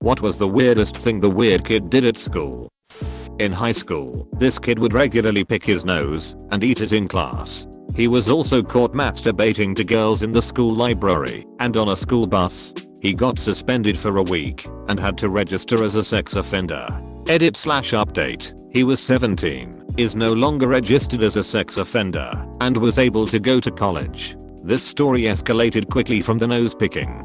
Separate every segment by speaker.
Speaker 1: What was the weirdest thing the weird kid did at school? In high school, this kid would regularly pick his nose and eat it in class. He was also caught masturbating to girls in the school library and on a school bus. He got suspended for a week and had to register as a sex offender. Edit/update. He was 17, is no longer registered as a sex offender, and was able to go to college. This story escalated quickly from the nose picking.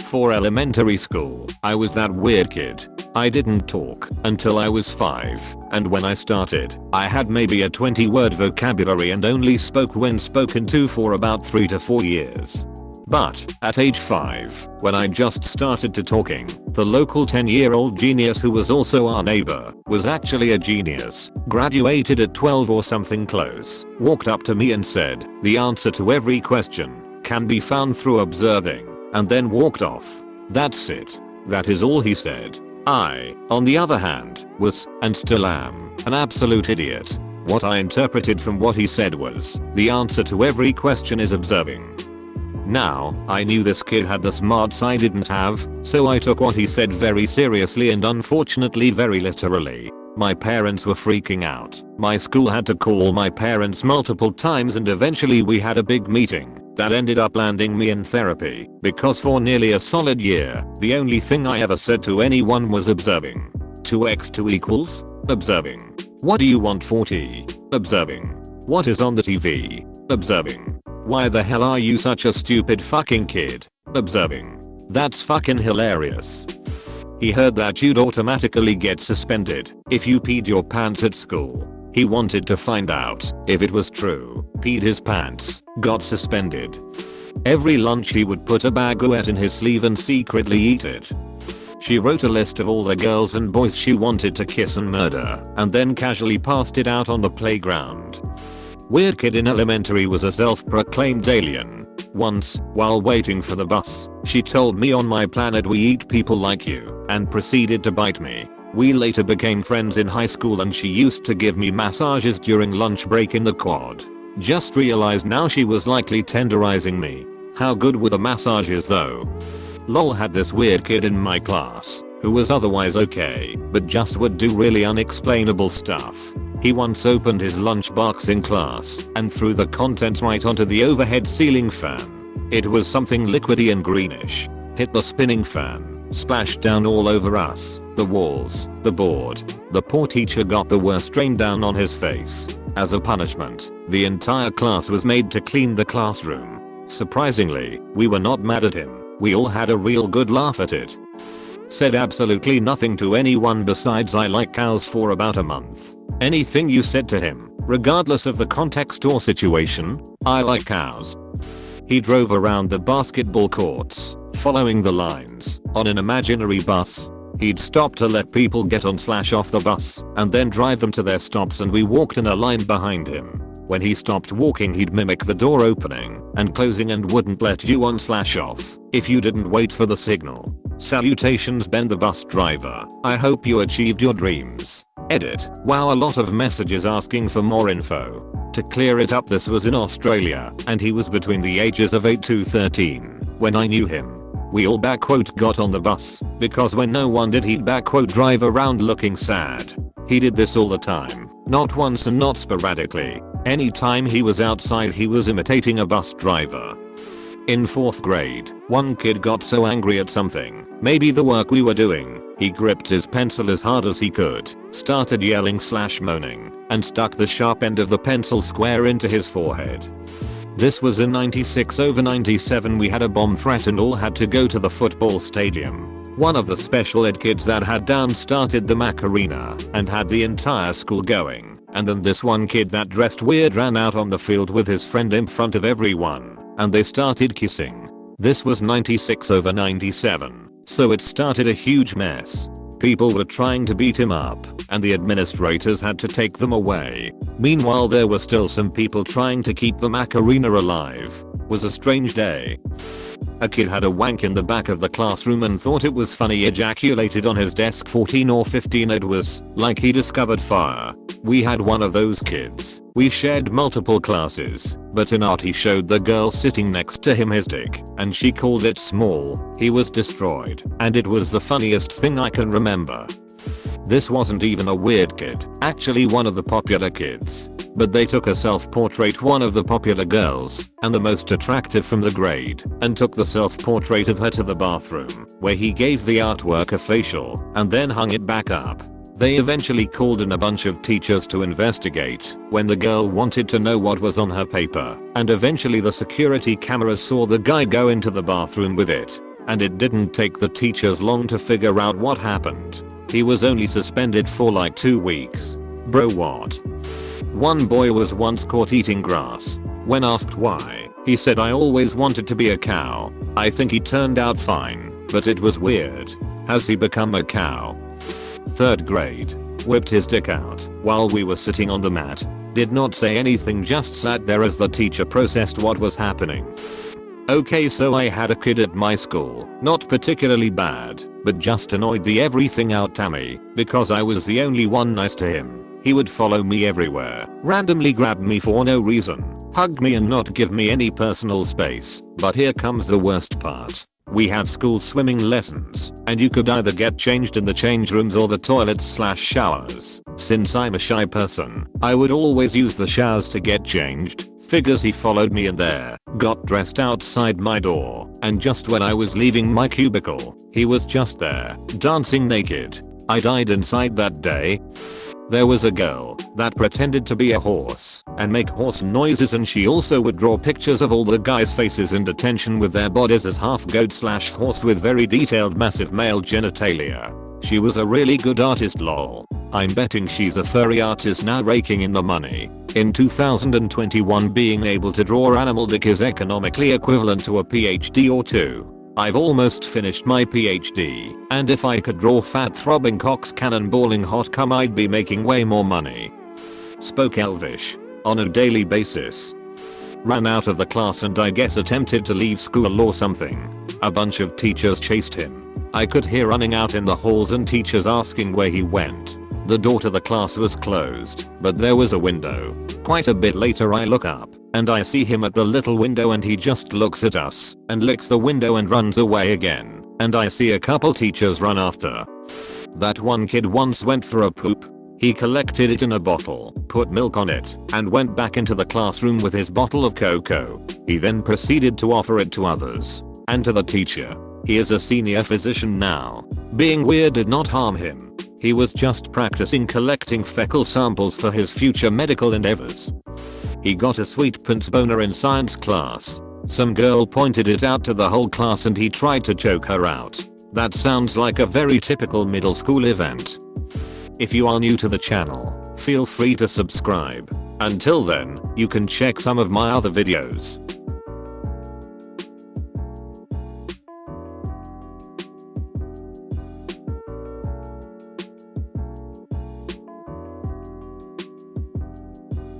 Speaker 1: For elementary school, I was that weird kid. I didn't talk until I was 5, and when I started, I had maybe a 20-word vocabulary and only spoke when spoken to for about 3 to 4 years. But, at age 5, when I just started to talking, the local 10-year-old genius who was also our neighbor, was actually a genius, graduated at 12 or something close, walked up to me and said, "The answer to every question can be found through observing," and then walked off. That's it. That is all he said. I, on the other hand, was, and still am, an absolute idiot. What I interpreted from what he said was, the answer to every question is observing. Now, I knew this kid had the smarts I didn't have, so I took what he said very seriously and unfortunately very literally. My parents were freaking out. My school had to call my parents multiple times and eventually we had a big meeting that ended up landing me in therapy because for nearly a solid year, the only thing I ever said to anyone was observing. 2x2 equals? Observing. What do you want for tea? Observing. What is on the TV? Observing. Why the hell are you such a stupid fucking kid? Observing. That's fucking hilarious. He heard that you'd automatically get suspended if you peed your pants at school. He wanted to find out if it was true. Peed his pants, got suspended. Every lunch he would put a baguette in his sleeve and secretly eat it. She wrote a list of all the girls and boys she wanted to kiss and murder, and then casually passed it out on the playground. Weird kid in elementary was a self-proclaimed alien. Once, while waiting for the bus, she told me on my planet we eat people like you, and proceeded to bite me. We later became friends in high school and she used to give me massages during lunch break in the quad. Just realized now she was likely tenderizing me. How good were the massages though? Lol, had this weird kid in my class, who was otherwise okay, but just would do really unexplainable stuff. He once opened his lunchbox in class and threw the contents right onto the overhead ceiling fan. It was something liquidy and greenish. Hit the spinning fan, splashed down all over us, the walls, the board. The poor teacher got the worst rain down on his face. As a punishment, the entire class was made to clean the classroom. Surprisingly, we were not mad at him. We all had a real good laugh at it. Said absolutely nothing to anyone besides "I like cows" for about a month. Anything you said to him, regardless of the context or situation, "I like cows." He drove around the basketball courts, following the lines, on an imaginary bus. He'd stop to let people get on/off the bus, and then drive them to their stops and we walked in a line behind him. When he stopped walking he'd mimic the door opening and closing and wouldn't let you on/off if you didn't wait for the signal. Salutations, Ben the bus driver. I hope you achieved your dreams. Edit. Wow, a lot of messages asking for more info. To clear it up, this was in Australia and he was between the ages of 8 to 13 when I knew him. We all got on the bus because when no one did he'd drive around looking sad. He did this all the time, not once and not sporadically. Anytime he was outside he was imitating a bus driver. In 4th grade, one kid got so angry at something, maybe the work we were doing, he gripped his pencil as hard as he could, started yelling/moaning, and stuck the sharp end of the pencil square into his forehead. This was in 96/97. We had a bomb threat and all had to go to the football stadium. One of the special ed kids that had down started the Macarena and had the entire school going, and then this one kid that dressed weird ran out on the field with his friend in front of everyone, and they started kissing. This was 96/97, so it started a huge mess. People were trying to beat him up, and the administrators had to take them away. Meanwhile there were still some people trying to keep the Macarena alive. Was a strange day. A kid had a wank in the back of the classroom and thought it was funny, ejaculated on his desk. 14 or 15, it was like he discovered fire. We had one of those kids. We shared multiple classes, but in art he showed the girl sitting next to him his dick, and she called it small. He was destroyed, and it was the funniest thing I can remember. This wasn't even a weird kid, actually one of the popular kids. But they took a self-portrait, one of the popular girls, and the most attractive from the grade, and took the self-portrait of her to the bathroom, where he gave the artwork a facial, and then hung it back up. They eventually called in a bunch of teachers to investigate, when the girl wanted to know what was on her paper, and eventually the security cameras saw the guy go into the bathroom with it. And it didn't take the teachers long to figure out what happened. He was only suspended for like 2 weeks. Bro, what? One boy was once caught eating grass. When asked why, he said, "I always wanted to be a cow." I think he turned out fine, but it was weird. Has he become a cow? 3rd grade. Whipped his dick out while we were sitting on the mat. Did not say anything, just sat there as the teacher processed what was happening. Okay, so I had a kid at my school, not particularly bad, but just annoyed the everything out of me, because I was the only one nice to him. He would follow me everywhere, randomly grab me for no reason, hug me and not give me any personal space. But here comes the worst part. We had school swimming lessons, and you could either get changed in the change rooms or the toilets/showers. Since I'm a shy person, I would always use the showers to get changed. Figures he followed me in there, got dressed outside my door, and just when I was leaving my cubicle, he was just there, dancing naked. I died inside that day. There was a girl that pretended to be a horse and make horse noises, and she also would draw pictures of all the guys' faces in detention with their bodies as half goat/horse with very detailed massive male genitalia. She was a really good artist, lol. I'm betting she's a furry artist now, raking in the money. In 2021, being able to draw animal dick is economically equivalent to a PhD or two. I've almost finished my PhD, and if I could draw fat throbbing cocks cannonballing hot cum, I'd be making way more money. Spoke Elvish on a daily basis. Ran out of the class and I guess attempted to leave school or something. A bunch of teachers chased him. I could hear running out in the halls and teachers asking where he went. The door to the class was closed, but there was a window. Quite a bit later I look up, and I see him at the little window, and he just looks at us, and licks the window and runs away again. And I see a couple teachers run after. That one kid once went for a poop. He collected it in a bottle, put milk on it, and went back into the classroom with his bottle of cocoa. He then proceeded to offer it to others, and to the teacher. He is a senior physician now. Being weird did not harm him. He was just practicing collecting fecal samples for his future medical endeavors. He got a sweet prince boner in science class. Some girl pointed it out to the whole class and he tried to choke her out. That sounds like a very typical middle school event. If you are new to the channel, feel free to subscribe. Until then, you can check some of my other videos.